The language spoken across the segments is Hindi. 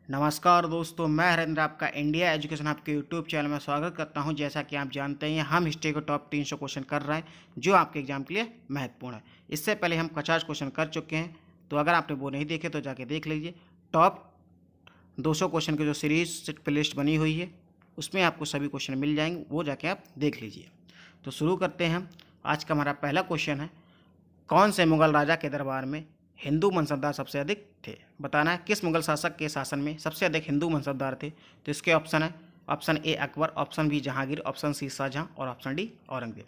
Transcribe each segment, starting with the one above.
नमस्कार दोस्तों, मैं हरेंद्र आपका इंडिया एजुकेशन आपके यूट्यूब चैनल में स्वागत करता हूं। जैसा कि आप जानते हैं, हम हिस्ट्री के टॉप 300 क्वेश्चन कर रहे हैं जो आपके एग्जाम के लिए महत्वपूर्ण है। इससे पहले हम 50 क्वेश्चन कर चुके हैं, तो अगर आपने वो नहीं देखे तो जाके देख लीजिए। टॉप 200 क्वेश्चन की जो सीरीज प्लेलिस्ट बनी हुई है उसमें आपको सभी क्वेश्चन मिल जाएंगे, वो जाके आप देख लीजिए। तो शुरू करते हैं हम। आज का हमारा पहला क्वेश्चन है, कौन से मुगल राजा के दरबार में हिंदू मनसबदार सबसे अधिक थे? बताना है किस मुगल शासक के शासन में सबसे अधिक हिंदू मनसबदार थे। तो इसके ऑप्शन है, option A Akbar, option B Jahangir, option C Shahjahan और ऑप्शन डी औरंगजेब।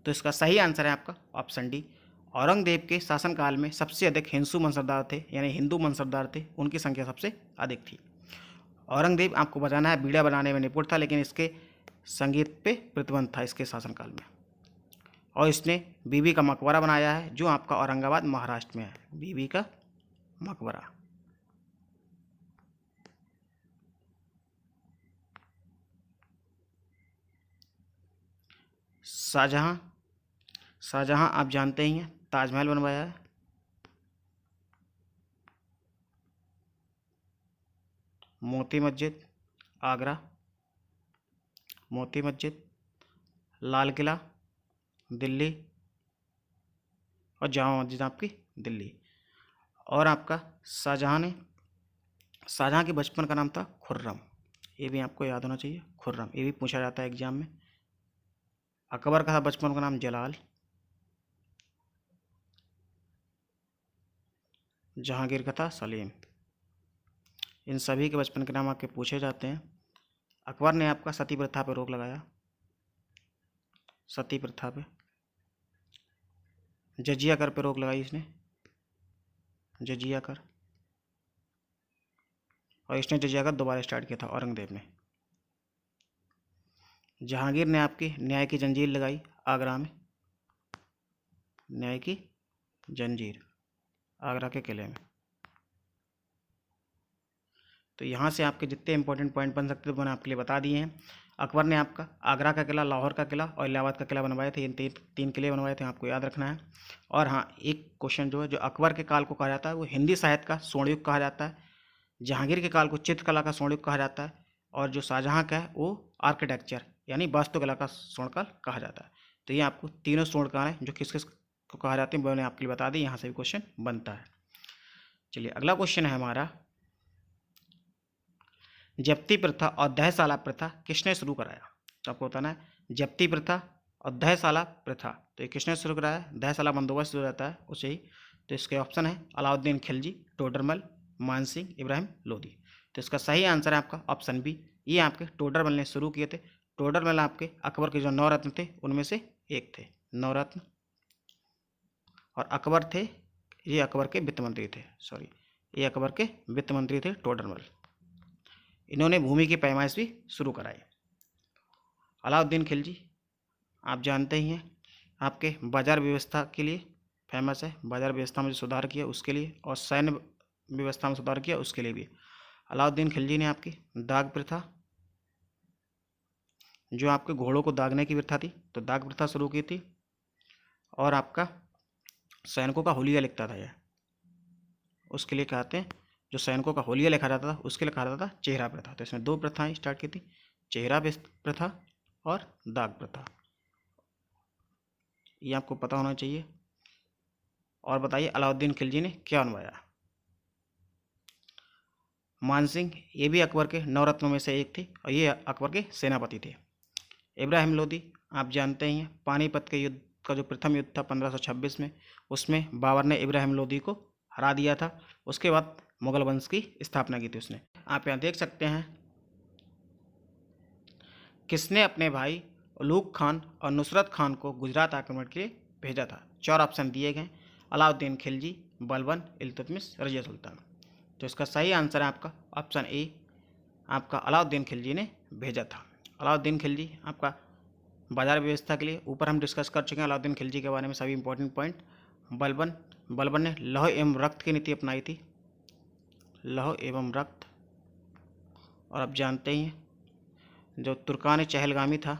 तो इसका सही आंसर है आपका ऑप्शन डी। औरंगजेब के शासनकाल में सबसे अधिक हिंदू मनसबदार थे, यानी हिंदू मनसबदार थे, उनकी संख्या सबसे अधिक थी। औरंगजेब आपको बताना है बीड़ा बनाने में निपुण था, लेकिन इसके संगीत पे प्रतिबंध था इसके शासनकाल में। और इसने बीबी का मकबरा बनाया है जो आपका औरंगाबाद महाराष्ट्र में है, बीबी का मकबरा। शाहजहां, शाहजहां आप जानते ही हैं ताजमहल बनवाया है। मोती मस्जिद आगरा, मोती मस्जिद, लाल किला दिल्ली और जामा मस्जिद आपकी दिल्ली। और आपका शाहजहां के बचपन का नाम था खुर्रम, ये भी आपको याद होना चाहिए, खुर्रम, ये भी पूछा जाता है एग्जाम में। अकबर का था बचपन का नाम जलाल, जहांगीर का था सलीम। इन सभी के बचपन के नाम आपके पूछे जाते हैं। अकबर ने आपका सती प्रथा पर रोक लगाया, सती प्रथा पे। जजिया कर पे रोक लगाई इसने, जजिया कर। और इसने जजिया कर दोबारा स्टार्ट किया था औरंगजेब ने। जहांगीर ने आपकी न्याय की जंजीर लगाई आगरा में, न्याय की जंजीर आगरा के किले में। तो यहाँ से आपके जितने इंपॉर्टेंट पॉइंट बन सकते थे वो मैंने आपके लिए बता दिए हैं। अकबर ने आपका आगरा का किला, लाहौर का किला और इलाहाबाद का किला बनवाए थे। इन तीन किले बनवाए थे, आपको याद रखना है। और हाँ, एक क्वेश्चन जो है, जो अकबर के काल को कहा जाता है वो हिंदी साहित्य का स्वर्ण युग कहा जाता है। जहांगीर के काल को चित्रकला का स्वर्ण युग कहा जाता है। और जो शाहजहां का है वो आर्किटेक्चर यानी वास्तुकला का स्वर्णकाल कहा जाता है। तो ये आपको तीनों स्वर्णकाल हैं जो किस किस को कहा जाते हैं मैंने आपके लिए बता दी। यहाँ से भी क्वेश्चन बनता है। चलिए अगला क्वेश्चन है हमारा, जप्ती प्रथा और दहशाला प्रथा किसने शुरू कराया? तो आपको बताना है जप्ती प्रथा और दहशाला प्रथा, तो ये किसने शुरू कराया? दहशाला बंदोबस्त जो रहता है उसे ही। तो इसके ऑप्शन है अलाउद्दीन खिलजी, टोडरमल, मानसिंह, इब्राहिम लोदी। तो इसका सही आंसर है आपका ऑप्शन बी। ये आपके टोडरमल ने शुरू किए थे। टोडरमल आपके अकबर के जो नवरत्न थे उनमें से एक थे, नवरत्न। और अकबर थे, ये अकबर के वित्त मंत्री थे, सॉरी, ये अकबर के वित्त मंत्री थे टोडरमल। इन्होंने भूमि की पैमाइश भी शुरू कराई। अलाउद्दीन खिलजी आप जानते ही हैं, आपके बाजार व्यवस्था के लिए फेमस है, बाजार व्यवस्था में जो सुधार किया उसके लिए, और सैन्य व्यवस्था में सुधार किया उसके लिए भी। अलाउद्दीन खिलजी ने आपकी दाग प्रथा, जो आपके घोड़ों को दागने की प्रथा थी, तो दाग प्रथा शुरू की थी। और आपका सैनिकों का हुलिया लिखता था यह, उसके लिए कहते हैं, जो सैनिकों का होलिया लिखा जाता था उसके लिए कहा जाता था चेहरा प्रथा। तो इसमें दो प्रथाएं स्टार्ट की थी, चेहरा प्रथा और दाग प्रथा। ये आपको पता होना चाहिए। और बताइए अलाउद्दीन खिलजी ने क्या बनवाया? मानसिंह, ये भी अकबर के नवरत्नों में से एक थे और ये अकबर के सेनापति थे। इब्राहिम लोदी आप जानते ही हैं, पानीपत के युद्ध का जो प्रथम युद्ध था 1526 में, उसमें बाबर ने इब्राहिम लोदी को हरा दिया था। उसके बाद मुगल वंश की स्थापना की थी उसने। आप यहाँ देख सकते हैं, किसने अपने भाई उलूग खान और नुसरत खान को गुजरात आक्रमण के लिए भेजा था? 4 ऑप्शन दिए गए, अलाउद्दीन खिलजी, बलबन, इल्तुतमिश, रजिया सुल्तान। तो इसका सही आंसर है आपका ऑप्शन ए, आपका अलाउद्दीन खिलजी ने भेजा था। अलाउद्दीन खिलजी आपका बाजार व्यवस्था के लिए, ऊपर हम डिस्कस कर चुके हैं अलाउद्दीन खिलजी के बारे में सभी इंपॉर्टेंट पॉइंट। बलबन ने लौह एवं रक्त की नीति अपनाई थी, लौह एवं रक्त। और आप जानते ही हैं जो तुर्कान चहलगामी था,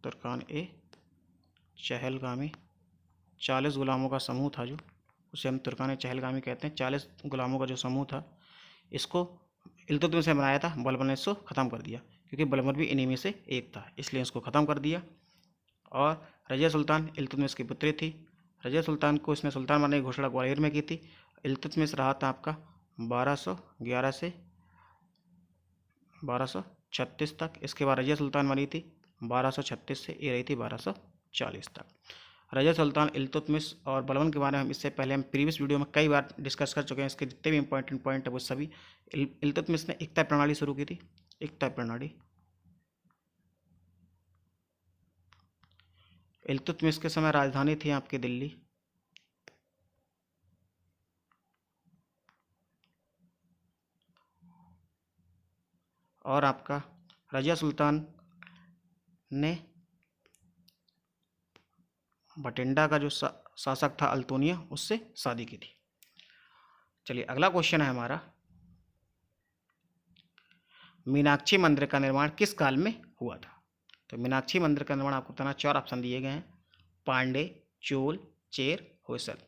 तुर्कान ए चहलगामी, 40 गुलामों का समूह था जो, उसे हम तुर्कान चहलगामी कहते हैं। 40 गुलामों का जो समूह था इसको इल्तुतमिश ने बनाया था, बलबन ने इसको ख़त्म कर दिया, क्योंकि बलबन भी इन्हीं में से एक था, इसलिए इसको ख़त्म कर दिया। और रज़िया सुल्तान इल्तुतमिश की पुत्री थी। रज़िया सुल्तान को इसने सुल्तान बनने की घोषणा ग्वालियर में की थी। इल्तुतमिश रहा था आपका 1211 से 1236 तक। इसके बाद रज़िया सुल्तान बनी थी 1236 से, ये रही थी 1240 तक। रज़िया सुल्तान, इल्तुतमिश और बलबन के बारे में हम इससे पहले हम प्रीवियस वीडियो में कई बार डिस्कस कर चुके हैं। इसके जितने भी इंपॉर्टेंट पॉइंट है वो सभी। इल्तुतमिश ने एकता प्रणाली शुरू की थी, एकता प्रणाली। इल्तुतमिश के समय राजधानी थी आपकी दिल्ली। और आपका रज़िया सुल्तान ने बठिंडा का जो शासक था अल्तुनिया, उससे शादी की थी। चलिए अगला क्वेश्चन है हमारा, मीनाक्षी मंदिर का निर्माण किस काल में हुआ था? तो मीनाक्षी मंदिर का निर्माण आपको बताना, 4 ऑप्शन दिए गए हैं, पांडे, चोल, चेर, होयसल।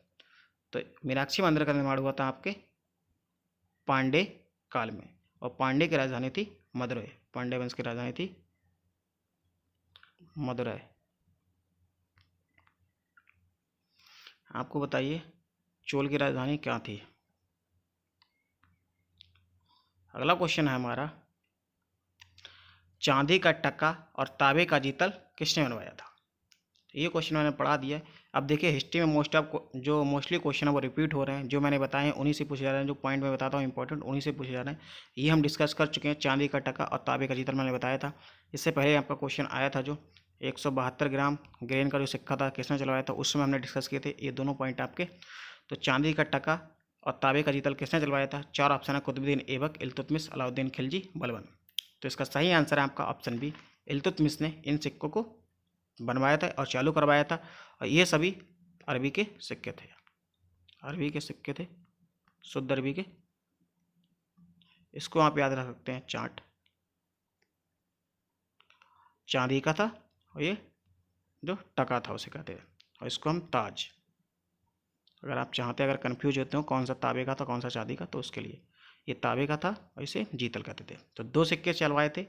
तो मीनाक्षी मंदिर का निर्माण हुआ था आपके पांडे काल में, और पांडे की राजधानी थी मदुरै। पांडे वंश की राजधानी थी मदुरै। आपको बताइए चोल की राजधानी क्या थी? अगला क्वेश्चन है हमारा, चांदी का टका और तांबे का जीतल किसने बनवाया था? ये क्वेश्चन मैंने पढ़ा दिया है। अब देखिए हिस्ट्री में मोस्टली क्वेश्चन है वो रिपीट हो रहे हैं, जो मैंने बताए हैं उन्हीं से पूछे जा रहे हैं, जो पॉइंट मैं बताता हूँ इंपॉर्टेंट उन्हीं से पूछे जा रहे हैं। ये हम डिस्कस कर चुके हैं, चांदी का टका और तांबे का जीतल मैंने बताया था। इससे पहले आपका क्वेश्चन आया था जो 172 ग्राम ग्रेन का जो सिक्का था किसने चलवाया था, उसमें हमने डिस्कस किए थे ये दोनों पॉइंट आपके। तो चांदी का टका और तांबे का जीतल किसने चलवाया था? 4 ऑप्शन है, कुतुबुद्दीन ऐबक, इल्तुतमिश, अलाउद्दीन खिलजी, बलबन। तो इसका सही आंसर है आपका ऑप्शन बी, इल्तुतमिश ने इन सिक्कों को बनवाया था और चालू करवाया था। और ये सभी अरबी के सिक्के थे, अरबी के सिक्के थे, शुद्ध अरबी के। इसको आप याद रख सकते हैं, चार्ट चांदी का था, और ये जो टका था उसे कहते हैं, और इसको हम ताज। अगर आप चाहते अगर कन्फ्यूज होते हो कौन सा तांबे का था कौन सा चांदी का, तो उसके लिए ये तांबे का था और इसे जीतल कहते थे। तो 2 सिक्के चलवाए थे,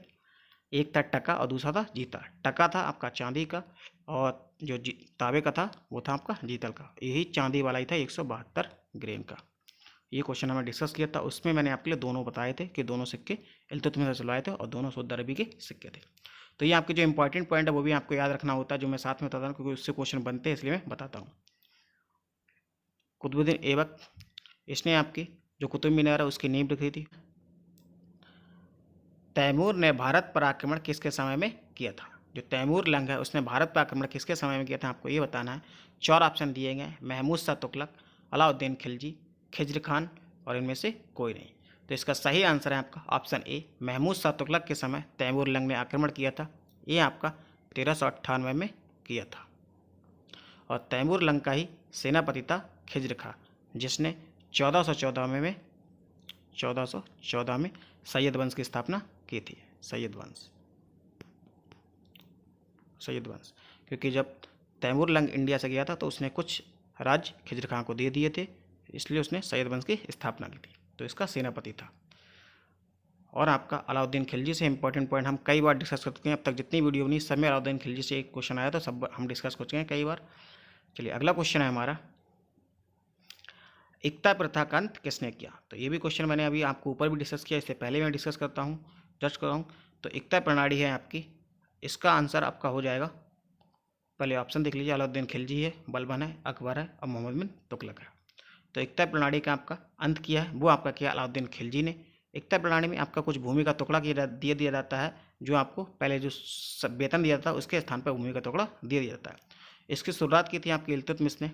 एक था टका और दूसरा था जीता। टका था आपका चांदी का, और जो तांबे का था वो था आपका जीतल का। यही चांदी वाला ही था 172 ग्राम का। ये क्वेश्चन हमने डिस्कस किया था, उसमें मैंने आपके लिए दोनों बताए थे कि दोनों सिक्के इल्तुतमिश से चलवाए थे और दोनों शुद्ध अरबी के सिक्के थे। तो ये आपके जो इंपॉर्टेंट पॉइंट है वो भी आपको याद रखना होता है, जो मैं साथ में बताता हूँ, क्योंकि उससे क्वेश्चन बनते हैं, इसलिए मैं बताता हूँ। कुतुबुद्दीन ऐबक, इसने आपकी जो कुतुब मीनार है उसकी नींव रखी थी। तैमूर ने भारत पर आक्रमण किसके समय में किया था? जो तैमूर लंग है उसने भारत पर आक्रमण किसके समय में किया था, आपको ये बताना है। 4 ऑप्शन दिए गए, महमूद शाह तुगलक, अलाउद्दीन खिलजी, खिज्र खान, और इनमें से कोई नहीं। तो इसका सही आंसर है आपका ऑप्शन ए, महमूद शाह तुगलक के समय तैमूर लंग ने आक्रमण किया था। ये आपका 1398 में किया था, और तैमूर लंग का ही सेनापति था खिज्र खां, जिसने 1414 में सैयद वंश की स्थापना की थी। सैयद वंश, क्योंकि जब तैमूर लंग इंडिया से गया था तो उसने कुछ राज्य खिज्र खां को दे दिए थे, इसलिए उसने सैयद वंश की स्थापना की थी, तो इसका सेनापति था। और आपका अलाउद्दीन खिलजी से इंपॉर्टेंट पॉइंट हम कई बार डिस्कस कर चुके हैं, अब तक जितनी वीडियो बनी सब में अलाउद्दीन खिलजी से एक क्वेश्चन आया था, सब हम डिस्कस कर चुके हैं कई बार। चलिए अगला क्वेश्चन है हमारा, एकता प्रथा का अंत किसने किया? तो ये भी क्वेश्चन मैंने अभी आपको ऊपर भी डिस्कस किया, इससे पहले मैं डिस्कस करता हूँ, जस्ट कर रहा हूँ। तो एकता प्रणाली है आपकी, इसका आंसर आपका हो जाएगा, पहले ऑप्शन देख लीजिए, अलाउद्दीन खिलजी है, बलबन है, अकबर है, और मोहम्मद बिन तुगलक है। तो एकता प्रणाली का आपका अंत किया है वो आपका किया अलाउद्दीन खिलजी ने। एकता प्रणाली में आपका कुछ भूमि का टुकड़ा दिया जाता है, जो आपको पहले जो वेतन दिया था उसके स्थान पर भूमि का टुकड़ा दे दिया जाता है। इसकी शुरुआत की थी आपकी इल्तुतमिश ने,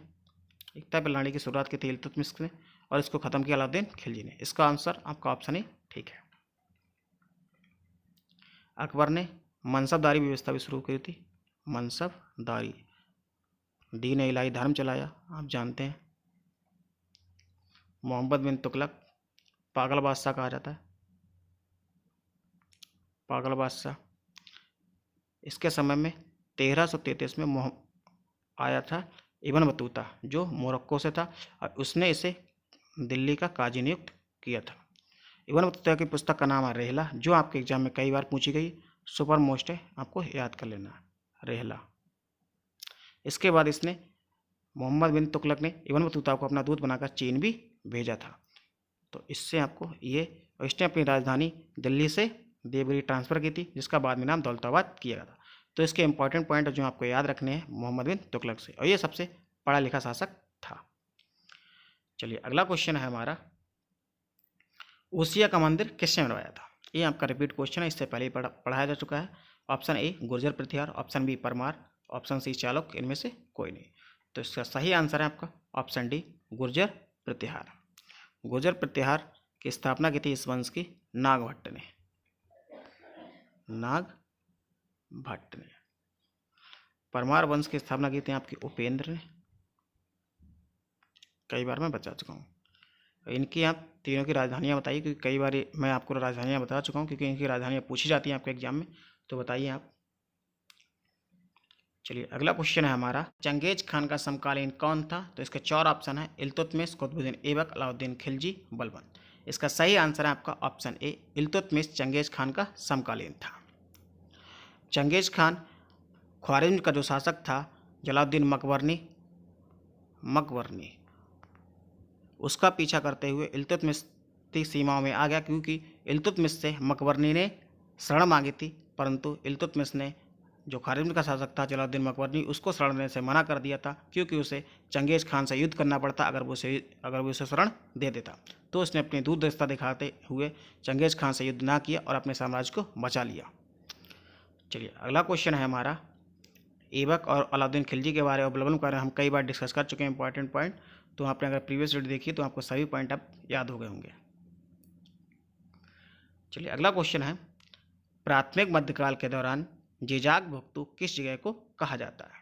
एकता प्रणाली की शुरुआत की थी इल्तुतमिश ने, और इसको ख़त्म किया अलाउद्दीन खिलजी ने। इसका आंसर आपका ऑप्शन ही ठीक है। अकबर ने मनसबदारी व्यवस्था भी शुरू की थी, मनसबदारी, दीन इलाही धर्म चलाया, आप जानते हैं। मोहम्मद बिन तुगलक पागल बादशाह कहा जाता है, पागल बादशाह। इसके समय में 1333 में आया था इब्न बतूता, जो मोरक्को से था, और उसने इसे दिल्ली का काजी नियुक्त किया था। इवन बतौता की पुस्तक का नाम है रेहला, जो आपके एग्जाम में कई बार पूछी गई, सुपर मोस्ट है, आपको याद कर लेना है रेहला। इसके बाद इसने मोहम्मद बिन तुगलक ने इब्न बतूता को अपना दूत बनाकर चीन भी भेजा था। तो इससे आपको ये, और इसने अपनी राजधानी दिल्ली से देवगिरी ट्रांसफ़र की थी, जिसका बाद में नाम दौलताबाद किया गया था। तो इसके इंपॉर्टेंट पॉइंट जो आपको याद रखने हैं मोहम्मद बिन तुगलक से, और ये सबसे पढ़ा लिखा शासक था। चलिए अगला क्वेश्चन है हमारा, ओसिया का मंदिर किसने बनवाया था? ये आपका रिपीट क्वेश्चन है, इससे पहले ही पढ़ाया जा चुका है। Option A Gurjara Pratihara, option B Paramara, option C Chalukya, इनमें से कोई नहीं। तो इसका सही आंसर है आपका ऑप्शन डी गुर्जर प्रतिहार। गुर्जर प्रतिहार की स्थापना की थी इस वंश की नागभट्ट ने, नागभट्ट ने। परमार वंश की स्थापना की थी आपकी उपेंद्र ने, कई बार मैं बता चुका हूँ। इनकी आप तीनों की राजधानियाँ बताइए, क्योंकि कई बार मैं आपको राजधानियाँ बता चुका हूँ, क्योंकि इनकी राजधानियाँ पूछी जाती हैं आपके एग्जाम में, तो बताइए आप। चलिए अगला क्वेश्चन है हमारा, चंगेज खान का समकालीन कौन था? तो इसके 4 ऑप्शन है, इल्तुतमिश, कुतुबुद्दीन ऐबक, अलाउद्दीन खिलजी, बलबन। इसका सही आंसर है आपका option A Iltutmish Genghis Khan का समकालीन था। चंगेज खान ख्वारिज़्म का जो शासक था जलालुद्दीन मकबरनी, उसका पीछा करते हुए इल्तुतमिश की सीमाओं में आ गया, क्योंकि इल्तुतमिश से मकबरनी ने शरण मांगी थी, परंतु इल्तुतमिश ने जो ख्वारिज़्म का शासक था जलालुद्दीन मकबरनी, उसको शरण देने से मना कर दिया था, क्योंकि उसे चंगेज खान से युद्ध करना पड़ता अगर वो उसे शरण दे देता। तो उसने अपनी दूरदर्शिता दिखाते हुए चंगेज खान से युद्ध ना किया और अपने साम्राज्य को बचा लिया। चलिए अगला क्वेश्चन है हमारा, ऐबक और अलाउद्दीन खिलजी के बारे और बलबन के बारे में हम कई बार डिस्कस कर चुके हैं इंपॉर्टेंट पॉइंट, तो आपने अगर प्रीवियस वीडियो देखी तो आपको सभी पॉइंट अब याद हो गए होंगे। चलिए अगला क्वेश्चन है, प्राथमिक मध्यकाल के दौरान जिजाग भुक्तु किस जगह को कहा जाता है?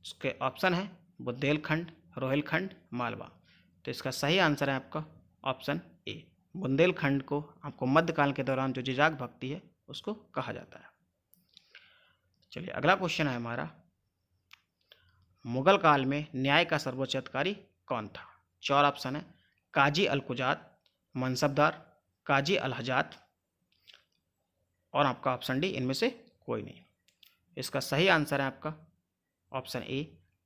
इसके ऑप्शन है बुंदेलखंड, रोहिलखंड, मालवा। तो इसका सही आंसर है आपका ऑप्शन ए बुंदेलखंड को आपको मध्यकाल के दौरान जो जिजाग भक्ति है उसको कहा जाता है। चलिए अगला क्वेश्चन है हमारा, मुगल काल में न्याय का सर्वोच्च अधिकारी कौन था? 4 ऑप्शन है, काजी अल कुजात, मनसबदार, काजी अल हजात, और आपका ऑप्शन डी इनमें से कोई नहीं। इसका सही आंसर है आपका ऑप्शन ए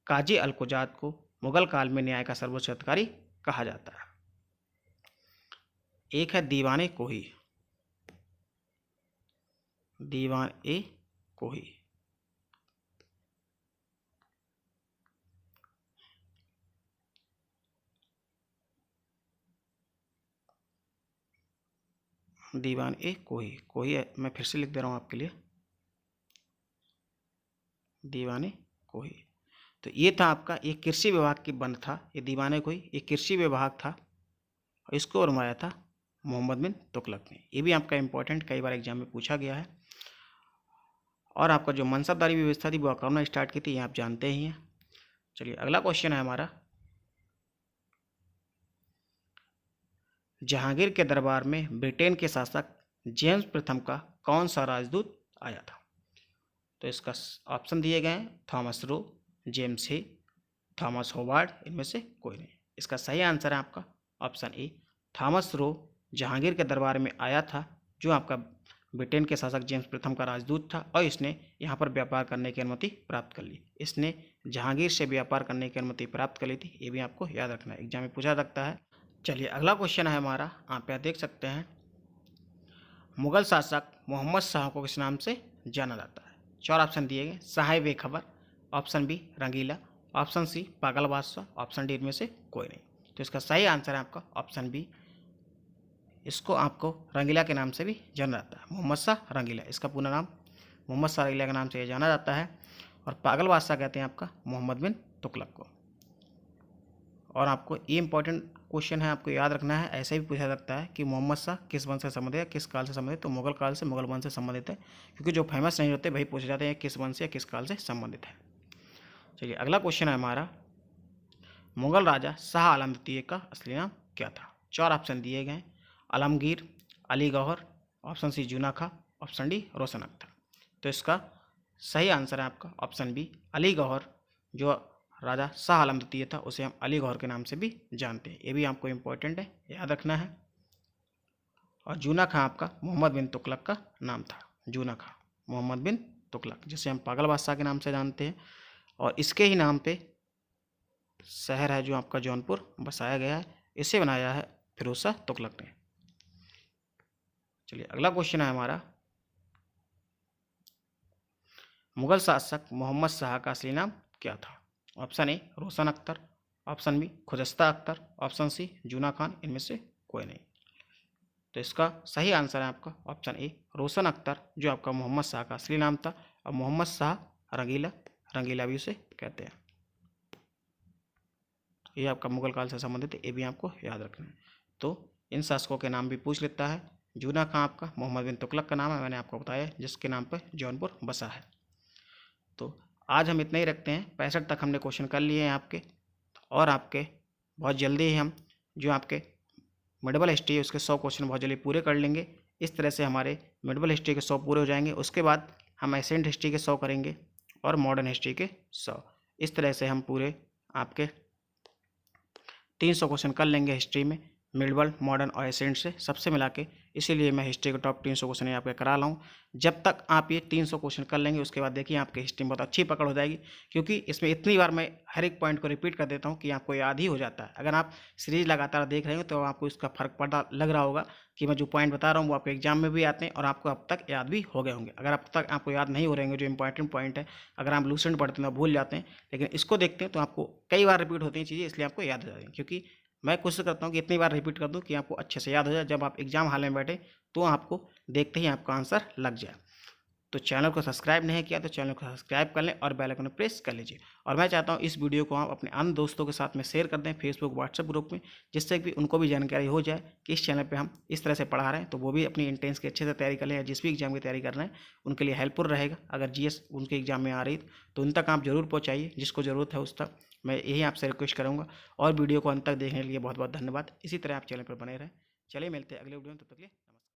काजी अल कुजात को मुगल काल में न्याय का सर्वोच्च अधिकारी कहा जाता है। एक है दीवाने कोही, दीवान ए कोही। दीवान ए कोही, कोही है, मैं फिर से लिख दे रहा हूँ आपके लिए, दीवाने कोही। तो ये था आपका, ये कृषि विभाग की बंद था, ये दीवाने कोही ये कृषि विभाग था, और इसको बनवाया था मोहम्मद बिन तुगलक ने। ये भी आपका इंपॉर्टेंट कई बार एग्जाम में पूछा गया है। और आपका जो मनसबदारी व्यवस्था थी वो कौन ने स्टार्ट की थी, ये आप जानते ही हैं। चलिए अगला क्वेश्चन है हमारा, जहांगीर के दरबार में ब्रिटेन के शासक जेम्स प्रथम का कौन सा राजदूत आया था? तो इसका ऑप्शन दिए गए हैं, थॉमस रो, जेम्स ही, थॉमस होवार्ड, इनमें से कोई नहीं। इसका सही आंसर है आपका ऑप्शन ए थॉमस रो जहांगीर के दरबार में आया था, जो आपका ब्रिटेन के शासक जेम्स प्रथम का राजदूत था, और इसने यहाँ पर व्यापार करने की अनुमति प्राप्त कर ली। इसने जहांगीर से व्यापार करने की अनुमति प्राप्त कर ली थी, ये भी आपको याद रखना है, एग्जाम में पूछा सकता है। चलिए अगला क्वेश्चन है हमारा, आप यहाँ देख सकते हैं, मुगल शासक मोहम्मद शाह को किस नाम से जाना जाता है? 4 ऑप्शन दिए गए, साहिब बेखबर, ऑप्शन बी रंगीला, ऑप्शन सी पागल बादशाह, ऑप्शन डी इनमें से कोई नहीं। तो इसका सही आंसर है आपका ऑप्शन बी, इसको आपको रंगीला के नाम से भी जाना जाता है, मोहम्मद शाह रंगीला। इसका पूरा नाम मोहम्मद शाह रंगीला के नाम से जाना जाता है, और पागल बादशाह कहते हैं आपका मोहम्मद बिन तुगलक को। और आपको ये इंपॉर्टेंट क्वेश्चन है, आपको याद रखना है, ऐसे भी पूछा सकता है कि मोहम्मद शाह किस वंश से संबंधित है, किस काल से संबंधित? तो मुगल काल से, मुगल वंश से संबंधित है, क्योंकि जो फेमस नहीं होते वही पूछे जाते हैं किस वंश या किस काल से संबंधित है। चलिए अगला क्वेश्चन है हमारा, मुगल राजा शाह आलम द्वितीय का असली नाम क्या था? 4 ऑप्शन दिए गए, आलमगीर, अली गौहर, ऑप्शन सी जूना खां, ऑप्शन डी रोशन अख्तर। तो इसका सही आंसर है आपका ऑप्शन बी अली गौहर। जो राजा शाह आलम द्वितीय था उसे हम अली गौहर के नाम से भी जानते हैं, ये भी आपको इम्पोर्टेंट है, याद रखना है। और जूना खां आपका मोहम्मद बिन तुगलक का नाम था। जूना खां मोहम्मद बिन तुगलक, जिसे हम पागल बादशाह के नाम से जानते हैं, और इसके ही नाम पे शहर है जो आपका जौनपुर बसाया गया है। इसे बनाया है फिरोज शाह तुगलक ने। चलिए अगला क्वेश्चन है हमारा, मुगल शासक मोहम्मद शाह का असली नाम क्या था? Option A Roshan Akhtar, option B Khujasta Akhtar, option C Juna Khan, इनमें से कोई नहीं। तो इसका सही आंसर है आपका ऑप्शन ए रोशन अख्तर, जो आपका मोहम्मद शाह का असली नाम था। और मोहम्मद शाह रंगीला, रंगीला भी उसे कहते हैं। ये आपका मुगल काल से संबंधित है, ये भी आपको याद रखना है। तो इन शासकों के नाम भी पूछ लेता है। जूना खां आपका मोहम्मद बिन तुगलक का नाम है, मैंने आपको बताया, जिसके नाम पर जौनपुर बसा है। तो आज हम इतना ही रखते हैं। 65 तक हमने क्वेश्चन कर लिए हैं आपके, और आपके बहुत जल्दी ही हम जो आपके मिडबल हिस्ट्री है उसके 100 क्वेश्चन बहुत जल्दी पूरे कर लेंगे। इस तरह से हमारे मिडबल हिस्ट्री के 100 पूरे हो जाएंगे। उसके बाद हम एसेंट हिस्ट्री के 100 करेंगे और मॉडर्न हिस्ट्री के 100। इस तरह से हम पूरे आपके 300 क्वेश्चन कर लेंगे हिस्ट्री में, मिडबल, मॉडर्न और एसेंट से सबसे मिला के। इसीलिए मैं हिस्ट्री के टॉप 300 क्वेश्चन यहाँ पे करा रहा हूँ। जब तक आप ये 300 क्वेश्चन कर लेंगे उसके बाद देखिए आपके हिस्ट्री में बहुत अच्छी पकड़ हो जाएगी, क्योंकि इसमें इतनी बार मैं हर एक पॉइंट को रिपीट कर देता हूँ कि आपको याद ही हो जाता है। अगर आप सीरीज लगातार देख रहे हो तो आपको इसका फर्क पता लग रहा होगा कि मैं जो पॉइंट बता रहा हूँ वो आपके एग्जाम में भी आते हैं और आपको अब तक याद भी हो गए होंगे। अगर अब तक आपको याद नहीं हो रहे होंगे जो इंपॉर्टेंट पॉइंट है, अगर आप लूसेंट पढ़ते हैं तो भूल जाते हैं, लेकिन इसको देखते हैं तो आपको कई बार रिपीट होती हैं चीज़ें, इसलिए आपको याद हो जाती हैं। क्योंकि मैं कोशिश करता हूँ कि इतनी बार रिपीट कर दूँ कि आपको अच्छे से याद हो जाए, जब आप एग्जाम हॉल में बैठे तो आपको देखते ही आपका आंसर लग जाए। तो चैनल को सब्सक्राइब नहीं किया तो चैनल को सब्सक्राइब कर लें और बेल आइकन प्रेस कर लीजिए। और मैं चाहता हूँ इस वीडियो को आप अपने अन्य दोस्तों के साथ में शेयर कर दें फेसबुक व्हाट्सएप ग्रुप में, जिससे कि उनको भी जानकारी हो जाए कि इस चैनल पे हम इस तरह से पढ़ा रहे हैं, तो वो भी अपनी एंट्रेंस की अच्छे से तैयारी कर लें या जिस भी एग्जाम की तैयारी कर रहे हैं उनके लिए हेल्पफुल रहेगा। अगर जीएस उनके एग्जाम में आ रही तो उन तक आप जरूर पहुँचाइए, जिसको ज़रूरत है उस तक। मैं यही आपसे रिक्वेस्ट करूँगा, और वीडियो को अंत तक देखने के लिए बहुत बहुत धन्यवाद। इसी तरह आप चैनल पर बने रहें। चलिए मिलते हैं अगले वीडियो में, तब तक के लिए।